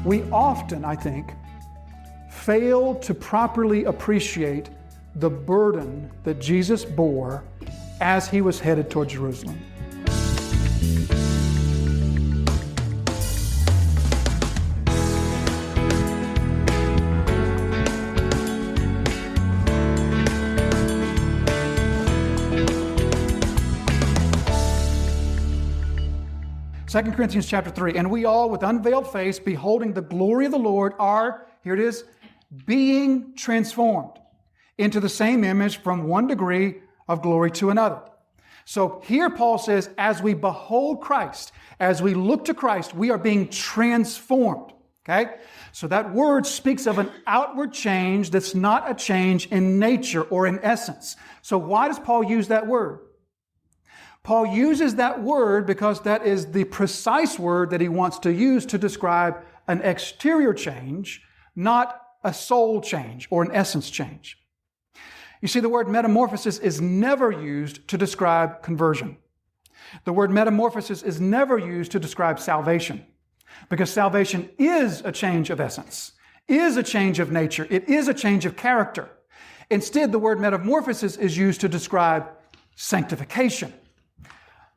We often, I think, fail to properly appreciate the burden that Jesus bore as he was headed toward Jerusalem. Second Corinthians chapter 3, and we all with unveiled face, beholding the glory of the Lord, are, here it is, being transformed into the same image from one degree of glory to another. So here Paul says, as we behold Christ, as we look to Christ, we are being transformed. Okay? So that word speaks of an outward change that's not a change in nature or in essence. So why does Paul use that word? Paul uses that word because that is the precise word that he wants to use to describe an exterior change, not a soul change or an essence change. You see, the word metamorphosis is never used to describe conversion. The word metamorphosis is never used to describe salvation, because salvation is a change of essence, is a change of nature, it is a change of character. Instead, the word metamorphosis is used to describe sanctification.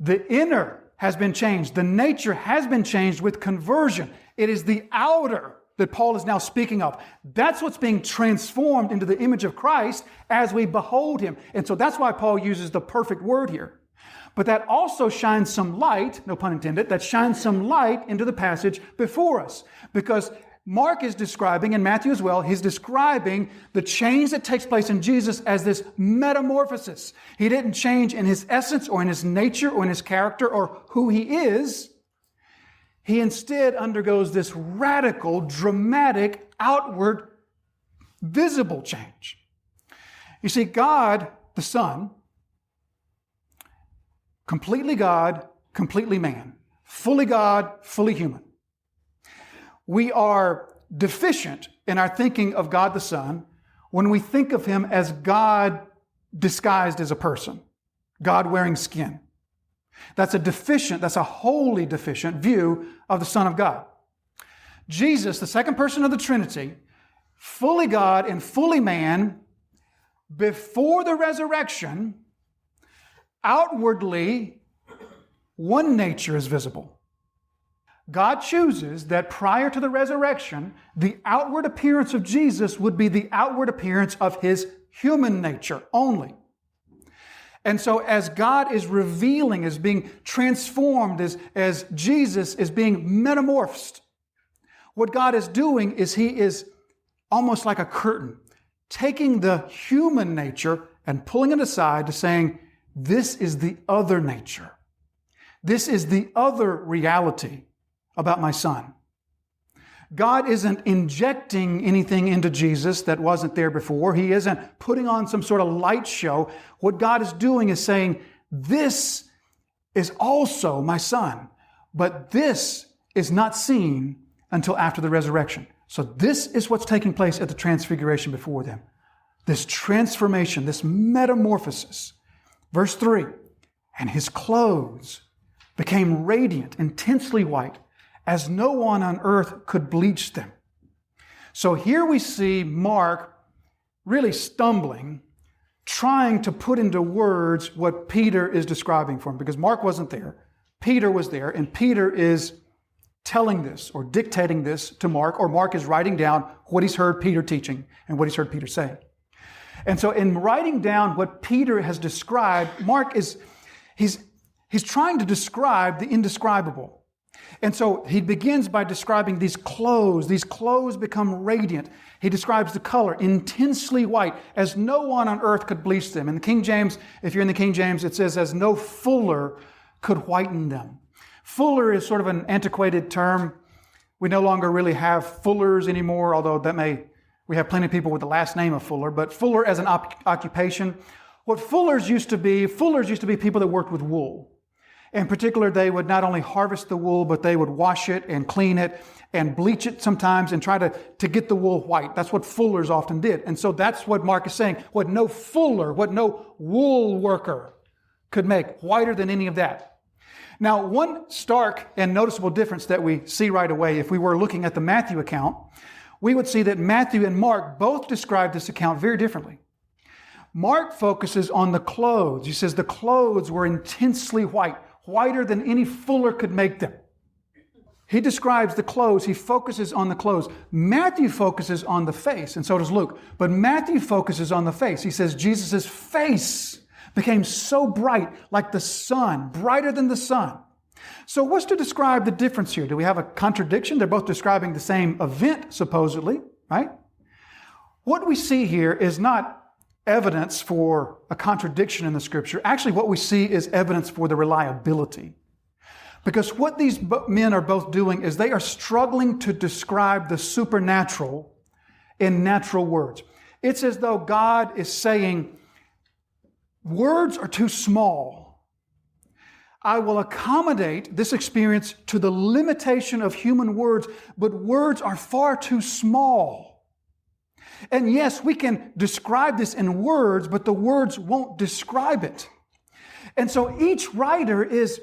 The inner has been changed. The nature has been changed with conversion. It is the outer that Paul is now speaking of. That's what's being transformed into the image of Christ as we behold him. And so that's why Paul uses the perfect word here. But that also shines some light, no pun intended, that shines some light into the passage before us. Because Mark is describing, and Matthew as well, he's describing the change that takes place in Jesus as this metamorphosis. He didn't change in his essence or in his nature or in his character or who he is. He instead undergoes this radical, dramatic, outward, visible change. You see, God, the Son, completely God, completely man, fully God, fully human. We are deficient in our thinking of God the Son when we think of him as God disguised as a person, God wearing skin. That's a wholly deficient view of the Son of God. Jesus, the second person of the Trinity, fully God and fully man, before the resurrection, outwardly, one nature is visible. God chooses that prior to the resurrection, the outward appearance of Jesus would be the outward appearance of his human nature only. And so as God is revealing, as being transformed, as Jesus is being metamorphosed, what God is doing is he is almost like a curtain, taking the human nature and pulling it aside to saying, this is the other nature. This is the other reality about my Son. God isn't injecting anything into Jesus that wasn't there before. He isn't putting on some sort of light show. What God is doing is saying, this is also my Son, but this is not seen until after the resurrection. So this is what's taking place at the transfiguration before them. This transformation, this metamorphosis. Verse 3, and his clothes became radiant, intensely white, as no one on earth could bleach them. So here we see Mark really stumbling, trying to put into words what Peter is describing for him, because Mark wasn't there. Peter was there, and Peter is telling this or dictating this to Mark, or Mark is writing down what he's heard Peter teaching and what he's heard Peter say. And so in writing down what Peter has described, Mark he's trying to describe the indescribable. And so he begins by describing these clothes. These clothes become radiant. He describes the color, intensely white, as no one on earth could bleach them. In the King James, if you're in the King James, it says, as no fuller could whiten them. Fuller is sort of an antiquated term. We no longer really have fullers anymore, although we have plenty of people with the last name of Fuller, but fuller as an occupation. What fullers used to be people that worked with wool. In particular, they would not only harvest the wool, but they would wash it and clean it and bleach it sometimes and try to get the wool white. That's what fullers often did. And so that's what Mark is saying. What no fuller, what no wool worker could make whiter than any of that. Now, one stark and noticeable difference that we see right away, if we were looking at the Matthew account, we would see that Matthew and Mark both describe this account very differently. Mark focuses on the clothes. He says the clothes were intensely white, whiter than any fuller could make them. He describes the clothes. He focuses on the clothes. Matthew focuses on the face, and so does Luke. But Matthew focuses on the face. He says Jesus' face became so bright, like the sun, brighter than the sun. So what's to describe the difference here? Do we have a contradiction? They're both describing the same event, supposedly, right? What we see here is not evidence for a contradiction in the Scripture. Actually, what we see is evidence for the reliability. Because what these men are both doing is they are struggling to describe the supernatural in natural words. It's as though God is saying, words are too small. I will accommodate this experience to the limitation of human words, but words are far too small. And yes, we can describe this in words, but the words won't describe it. And so each writer is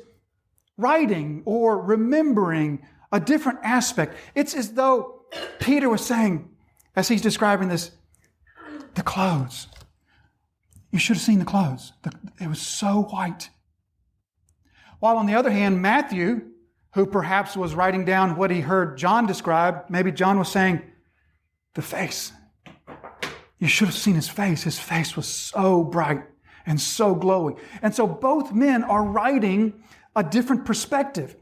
writing or remembering a different aspect. It's as though Peter was saying, as he's describing this, the clothes. You should have seen the clothes. It was so white. While on the other hand, Matthew, who perhaps was writing down what he heard John describe, maybe John was saying, the face. You should have seen his face. His face was so bright and so glowing. And so both men are writing a different perspective.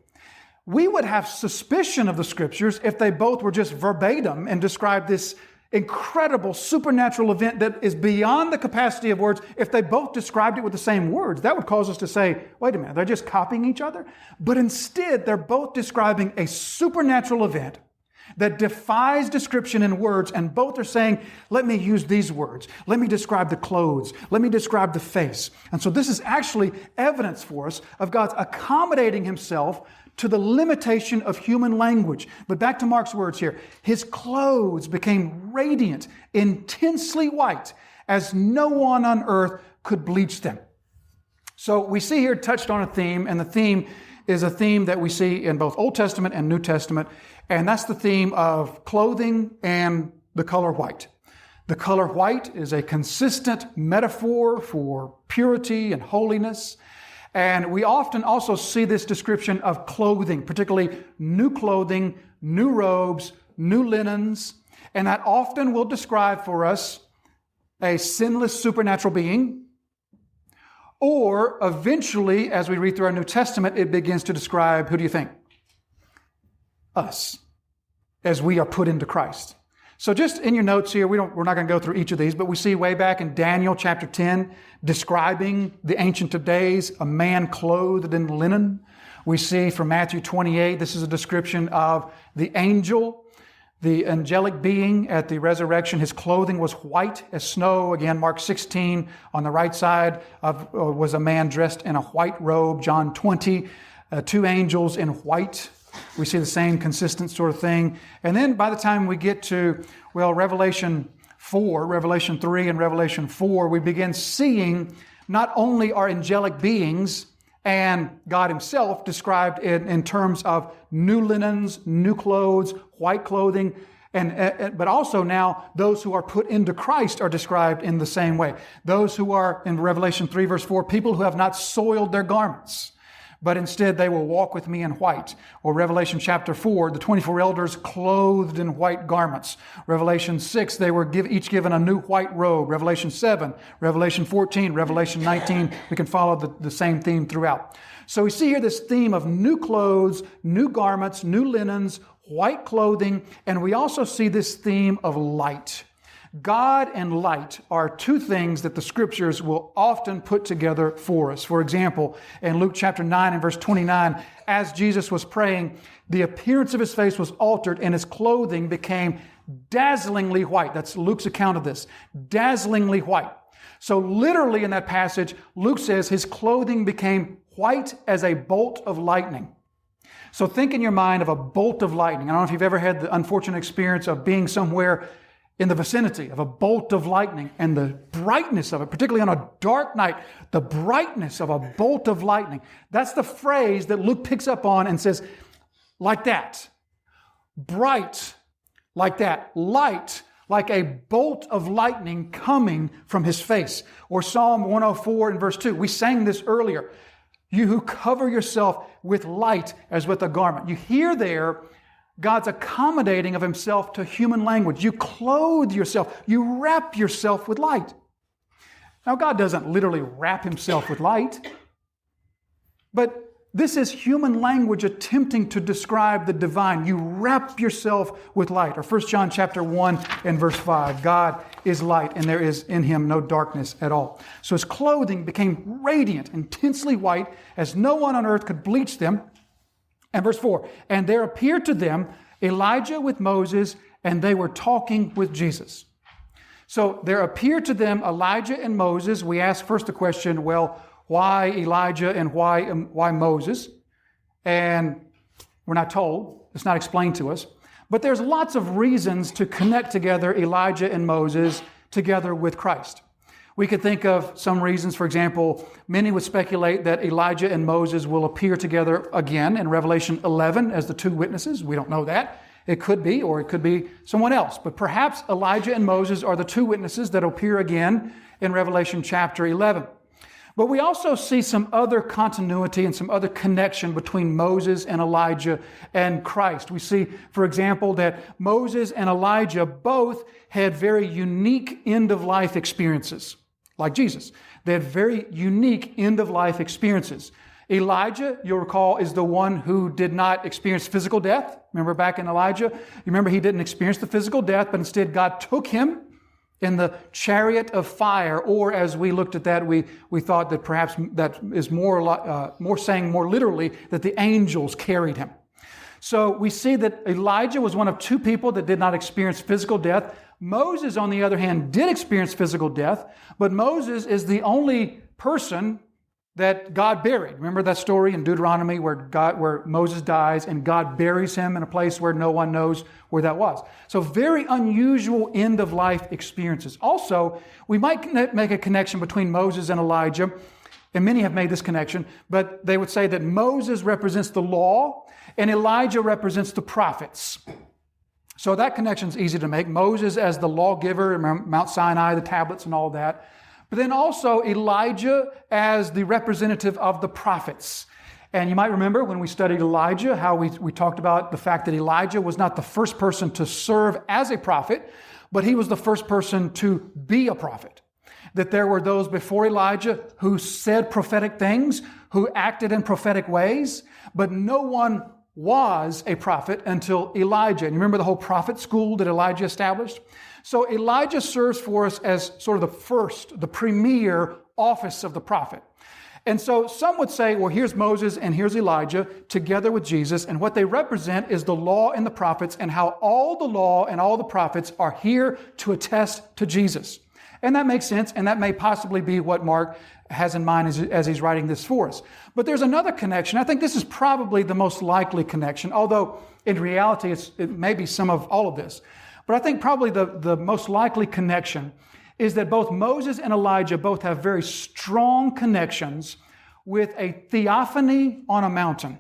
We would have suspicion of the Scriptures if they both were just verbatim and described this incredible supernatural event that is beyond the capacity of words. If they both described it with the same words, that would cause us to say, wait a minute, they're just copying each other? But instead, they're both describing a supernatural event that defies description in words, and both are saying, let me use these words. Let me describe the clothes. Let me describe the face. And so this is actually evidence for us of God's accommodating Himself to the limitation of human language. But back to Mark's words here. His clothes became radiant, intensely white, as no one on earth could bleach them. So we see here touched on a theme, and the theme is a theme that we see in both Old Testament and New Testament, and that's the theme of clothing and the color white. The color white is a consistent metaphor for purity and holiness, and we often also see this description of clothing, particularly new clothing, new robes, new linens, and that often will describe for us a sinless supernatural being. Or eventually, as we read through our New Testament, it begins to describe, who do you think? Us, as we are put into Christ. So just in your notes here, we're not going to go through each of these, but we see way back in Daniel chapter 10, describing the Ancient of Days, a man clothed in linen. We see from Matthew 28, this is a description of the angel, the angelic being at the resurrection. His clothing was white as snow. Again, Mark 16 on the right side was a man dressed in a white robe. John 20, two angels in white. We see the same consistent sort of thing. And then by the time we get to, Revelation 4, Revelation 3 and Revelation 4, we begin seeing not only our angelic beings and God Himself described in terms of new linens, new clothes, white clothing, but also now those who are put into Christ are described in the same way. Those who are, in Revelation 3 verse 4, people who have not soiled their garments, but instead they will walk with me in white. Or Revelation chapter 4, the 24 elders clothed in white garments. Revelation 6, they were each given a new white robe. Revelation 7, Revelation 14, Revelation 19, we can follow the same theme throughout. So we see here this theme of new clothes, new garments, new linens, white clothing, and we also see this theme of light. God and light are two things that the Scriptures will often put together for us. For example, in Luke chapter 9 and verse 29, as Jesus was praying, the appearance of His face was altered and His clothing became dazzlingly white. That's Luke's account of this. Dazzlingly white. So literally in that passage, Luke says His clothing became white as a bolt of lightning. So think in your mind of a bolt of lightning. I don't know if you've ever had the unfortunate experience of being somewhere in the vicinity of a bolt of lightning, and the brightness of it, particularly on a dark night, the brightness of a bolt of lightning. That's the phrase that Luke picks up on and says, like that. Bright, like that. Light, like a bolt of lightning coming from his face. Or Psalm 104 and verse 2. We sang this earlier. You who cover yourself with light as with a garment. You hear there God's accommodating of himself to human language. You clothe yourself. You wrap yourself with light. Now, God doesn't literally wrap himself with light, but this is human language attempting to describe the divine. You wrap yourself with light. Or 1 John chapter 1 and verse 5. God is light, and there is in him no darkness at all. So his clothing became radiant, intensely white, as no one on earth could bleach them. And verse 4, and there appeared to them Elijah with Moses, and they were talking with Jesus. So there appeared to them Elijah and Moses. We ask first the question, well, why Elijah and why Moses? And we're not told. It's not explained to us. But there's lots of reasons to connect together Elijah and Moses together with Christ. We could think of some reasons. For example, many would speculate that Elijah and Moses will appear together again in Revelation 11 as the two witnesses. We don't know that. It could be, or it could be someone else. But perhaps Elijah and Moses are the two witnesses that appear again in Revelation chapter 11. But we also see some other continuity and some other connection between Moses and Elijah and Christ. We see, for example, that Moses and Elijah both had very unique end-of-life experiences, like Jesus. They had very unique end-of-life experiences. Elijah, you'll recall, is the one who did not experience physical death. Remember back in Elijah? You remember he didn't experience the physical death, but instead God took him in the chariot of fire, or as we looked at that, we thought that perhaps that is more saying more literally that the angels carried him. So we see that Elijah was one of two people that did not experience physical death. Moses, on the other hand, did experience physical death, but Moses is the only person that God buried. Remember that story in Deuteronomy where Moses dies and God buries him in a place where no one knows where that was. So very unusual end-of-life experiences. Also, we might make a connection between Moses and Elijah, and many have made this connection, but they would say that Moses represents the law and Elijah represents the prophets. So that connection is easy to make. Moses as the lawgiver, Mount Sinai, the tablets and all that. But then also Elijah as the representative of the prophets. And you might remember when we studied Elijah, how we talked about the fact that Elijah was not the first person to serve as a prophet, but he was the first person to be a prophet. That there were those before Elijah who said prophetic things, who acted in prophetic ways, but no one was a prophet until Elijah. And you remember the whole prophet school that Elijah established? So Elijah serves for us as sort of the premier office of the prophet. And so some would say, well, here's Moses and here's Elijah together with Jesus, and what they represent is the law and the prophets and how all the law and all the prophets are here to attest to Jesus. And that makes sense, and that may possibly be what Mark has in mind as he's writing this for us. But there's another connection. I think this is probably the most likely connection, although in reality it may be some of all of this. But I think probably the most likely connection is that both Moses and Elijah both have very strong connections with a theophany on a mountain.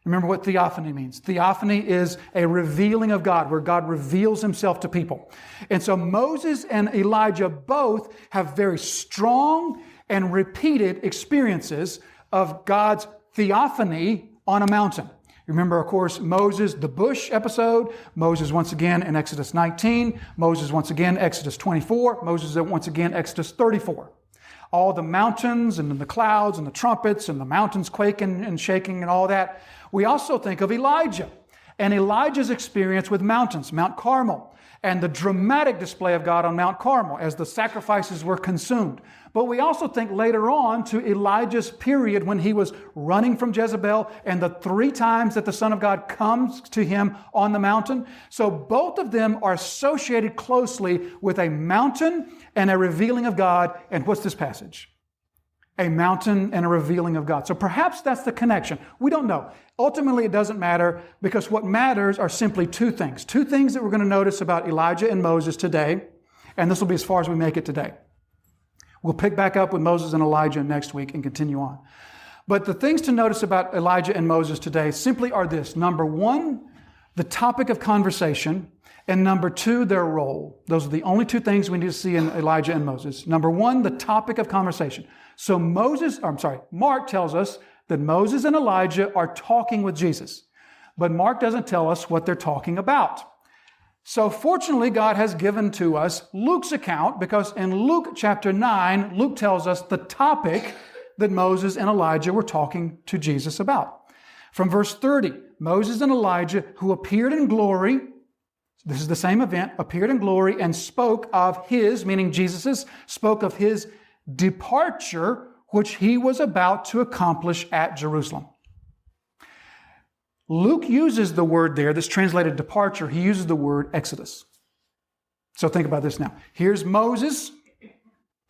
Remember what theophany means. Theophany is a revealing of God, where God reveals himself to people. And so Moses and Elijah both have very strong and repeated experiences of God's theophany on a mountain. Remember, of course, Moses, the bush episode, Moses once again in Exodus 19, Moses once again Exodus 24, Moses once again Exodus 34. All the mountains and the clouds and the trumpets and the mountains quaking and shaking and all that. We also think of Elijah and Elijah's experience with mountains, Mount Carmel, and the dramatic display of God on Mount Carmel as the sacrifices were consumed. But we also think later on to Elijah's period when he was running from Jezebel and the 3 times that the Son of God comes to him on the mountain. So both of them are associated closely with a mountain and a revealing of God. And what's this passage? a mountain and a revealing of God. So perhaps that's the connection. We don't know. Ultimately, it doesn't matter because what matters are simply two things. Two things that we're going to notice about Elijah and Moses today, and this will be as far as we make it today. We'll pick back up with Moses and Elijah next week and continue on. But the things to notice about Elijah and Moses today simply are this. Number one, the topic of conversation, and number two, their role. Those are the only two things we need to see in Elijah and Moses. Number one, the topic of conversation. So Mark tells us that Moses and Elijah are talking with Jesus. But Mark doesn't tell us what they're talking about. So fortunately, God has given to us Luke's account, because in Luke chapter 9, Luke tells us the topic that Moses and Elijah were talking to Jesus about. From verse 30, Moses and Elijah, who appeared in glory, this is the same event, appeared in glory and spoke of his, meaning Jesus's, spoke of his departure, which he was about to accomplish at Jerusalem. Luke uses the word there that's translated departure. He uses the word exodus. So think about this now. Here's Moses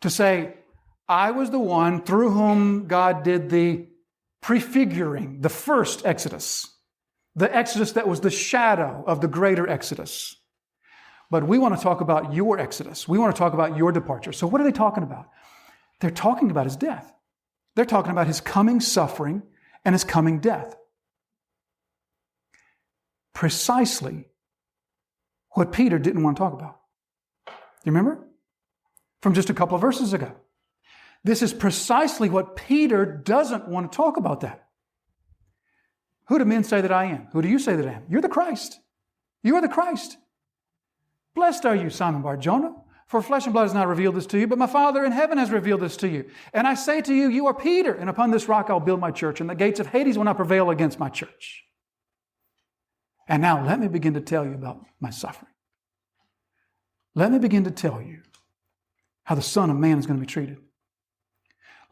to say, I was the one through whom God did the prefiguring, the first exodus. The exodus that was the shadow of the greater exodus. But we want to talk about your exodus. We want to talk about your departure. So what are they talking about? They're talking about his death. They're talking about his coming suffering and his coming death. Precisely what Peter didn't want to talk about. You remember? From just a couple of verses ago. This is precisely what Peter doesn't want to talk about that. Who do men say that I am? Who do you say that I am? You're the Christ. You are the Christ. Blessed are you, Simon Bar-Jonah, for flesh and blood has not revealed this to you, but my Father in heaven has revealed this to you. And I say to you, you are Peter, and upon this rock I'll build my church, and the gates of Hades will not prevail against my church. And now let me begin to tell you about my suffering. Let me begin to tell you how the Son of Man is going to be treated.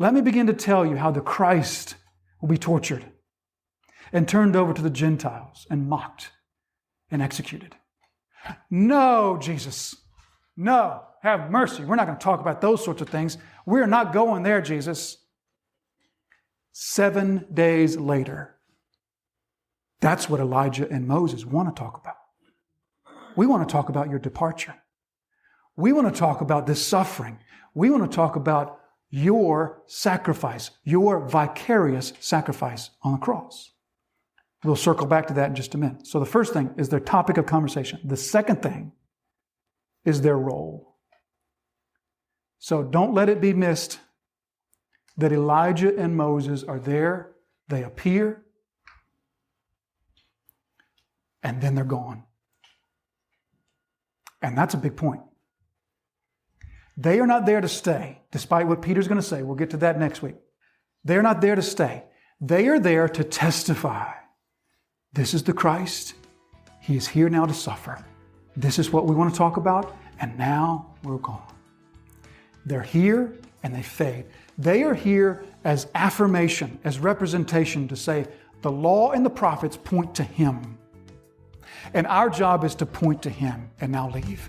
Let me begin to tell you how the Christ will be tortured and turned over to the Gentiles and mocked and executed. No, Jesus. No, have mercy. We're not going to talk about those sorts of things. We're not going there, Jesus. 7 days later, that's what Elijah and Moses want to talk about. We want to talk about your departure. We want to talk about this suffering. We want to talk about your sacrifice, your vicarious sacrifice on the cross. We'll circle back to that in just a minute. So the first thing is their topic of conversation. The second thing is their role. So don't let it be missed that Elijah and Moses are there, they appear, and then they're gone. And that's a big point. They are not there to stay, despite what Peter's going to say. We'll get to that next week. They're not there to stay. They are there to testify. This is the Christ. He is here now to suffer. This is what we want to talk about, and now we're gone. They're here and they fade. They are here as affirmation, as representation to say the law and the prophets point to Him. And our job is to point to Him and now leave.